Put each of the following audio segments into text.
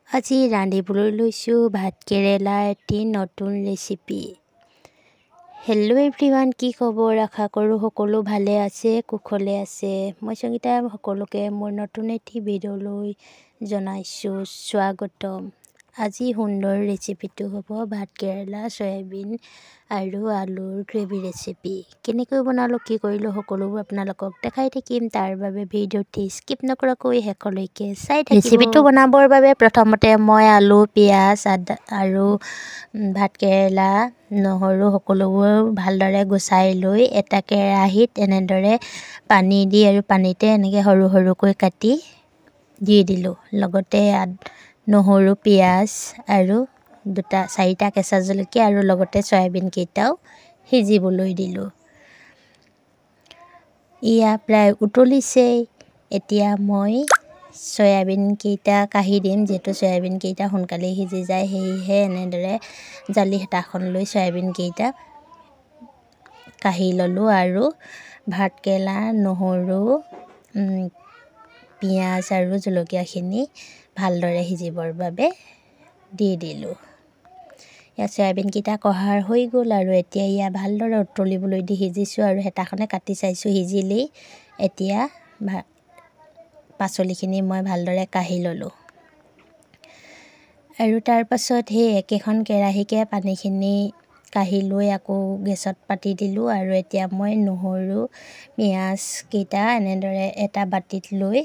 আজি ৰান্ধিবলৈ লৈছোঁ ভাতকেৰেলা এটি নতুন ৰেচিপি। হেল্ল' এভৰিৱান, কি খবৰ? আশা কৰোঁ সকলো ভালে আছে, কুশলে আছে। মই সংগীতা সকলোকে মোৰ নতুন এটি ভিডিঅ'লৈ জনাইছোঁ স্বাগতম। আজি সুন্দৰ ৰেচিপিটো হ'ব ভাতকেৰেলা, চয়াবিন আৰু আলুৰ গ্ৰেভি ৰেচিপি। কেনেকৈ বনালোঁ, কি কৰিলোঁ সকলোবোৰ আপোনালোকক দেখাই থাকিম। তাৰ বাবে ভিডিঅ'টি স্কিপ নকৰাকৈ শেষলৈকে চাই থাকিব। ৰেচিপিটো বনাবৰ বাবে প্ৰথমতে মই আলু, পিঁয়াজ, আদা আৰু ভাতকেৰেলা, নহৰু সকলোবোৰ ভালদৰে গুচাই লৈ এটা কেৰাহীত এনেদৰে পানী দি আৰু পানীতে এনেকৈ সৰু সৰুকৈ কাটি দি দিলোঁ। লগতে নহৰু, পিঁয়াজ আৰু 4টা কেঁচা জলকীয়া আৰু লগতে চয়াবিনকেইটাও সিজিবলৈ দিলোঁ। ইয়া প্ৰায় উতলিছেই। এতিয়া মই চয়াবিনকেইটা কাঢ়ি দিম, যিহেতু চয়াবিনকেইটা সোনকালেই সিজি যায়। সেয়েহে এনেদৰে জালি হেতাখন লৈ চয়াবিনকেইটা কাঢ়ি ল'লোঁ আৰু ভাতকেৰেলা, নহৰু, পিঁয়াজ আৰু জলকীয়াখিনি ভালদৰে সিজিবৰ বাবে দি দিলোঁ। ইয়াত চয়াবিনকেইটা কঢ়াৰ হৈ গ'ল আৰু এতিয়া ইয়া ভালদৰে উতলিবলৈ দি সিজিছোঁ আৰু হেতাখনে কাটি চাইছোঁ সিজিলেই। এতিয়া পাচলিখিনি মই ভালদৰে কাঢ়ি ল'লোঁ আৰু তাৰপাছত সেই একেখন কেৰাহীকে পানীখিনি কাঢ়ি লৈ আকৌ গেছত পাতি দিলোঁ আৰু এতিয়া মই নহৰু, পিঁয়াজকেইটা এনেদৰে এটা বাতিত লৈ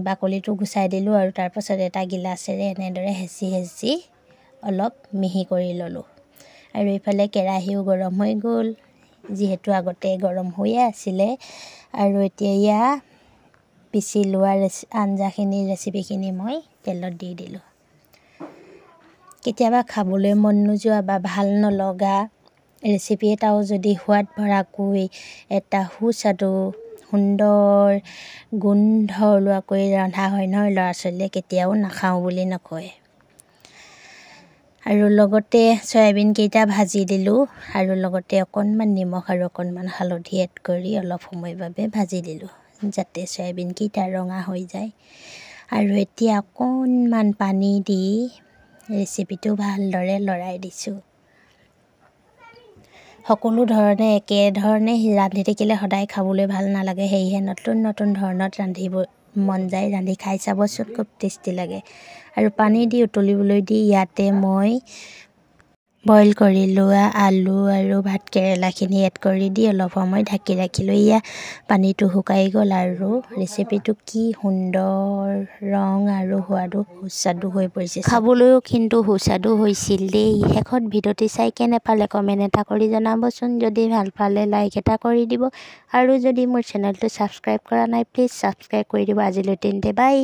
বাকলিটো গুচাই দিলোঁ আৰু তাৰপাছত এটা গিলাচেৰে এনেদৰে হেঁচি অলপ মিহি কৰি ল'লোঁ। আৰু এইফালে কেৰাহীও গৰম হৈ গ'ল, যিহেতু আগতে গৰম হৈয়ে আছিলে। আৰু এতিয়া ইয়া পিচি লোৱা ৰেচিপিখিনি মই তেলত দি দিলোঁ। কেতিয়াবা খাবলৈ মন নোযোৱা বা ভাল নলগা ৰেচিপি এটাও যদি সোৱাদ ভৰাকৈ এটা সুস্বাদু সুন্দৰ গোন্ধ ওলোৱাকৈ ৰন্ধা হয় নহয়, ল'ৰা ছোৱালীয়ে কেতিয়াও নাখাওঁ বুলি নকয়। আৰু লগতে চয়াবিনকেইটা ভাজি দিলোঁ আৰু লগতে অকণমান নিমখ আৰু অকণমান হালধি এড কৰি অলপ সময়ৰ বাবে ভাজি দিলোঁ, যাতে চয়াবিনকেইটা ৰঙা হৈ যায়। আৰু এতিয়া অকণমান পানী দি ৰেচিপিটো ভালদৰে লৰাই দিছোঁ। সকলো ধৰণে একেধৰণে ৰান্ধি থাকিলে সদায় খাবলৈ ভাল নালাগে। সেয়েহে নতুন নতুন ধৰণত ৰান্ধিব মন যায়, ৰান্ধি খাই চাবচোন, খুব টেষ্টি লাগে। আৰু পানী দি উতলিবলৈ দি ইয়াতে মই বইল কৰি লোৱা আলু আৰু ভাতকেৰেলাখিনি এড কৰি দি অলপ সময় ঢাকি ৰাখিলোঁ। ইয়া পানীটো শুকাই গ'ল আৰু ৰেচিপিটো কি সুন্দৰ ৰং আৰু সোৱাদো সুস্বাদু হৈ পৰিছে। খাবলৈও কিন্তু সুস্বাদু হৈছিল দেই। শেষত ভিডিঅ'টি চাই কেনে পালে কমেণ্ট এটা কৰি জনাবচোন। যদি ভাল পালে লাইক এটা কৰি দিব আৰু যদি মোৰ চেনেলটো ছাবস্ক্ৰাইব কৰা নাই প্লিজ ছাবস্ক্ৰাইব কৰি দিব। আজিলৈ তেন্তে বাই।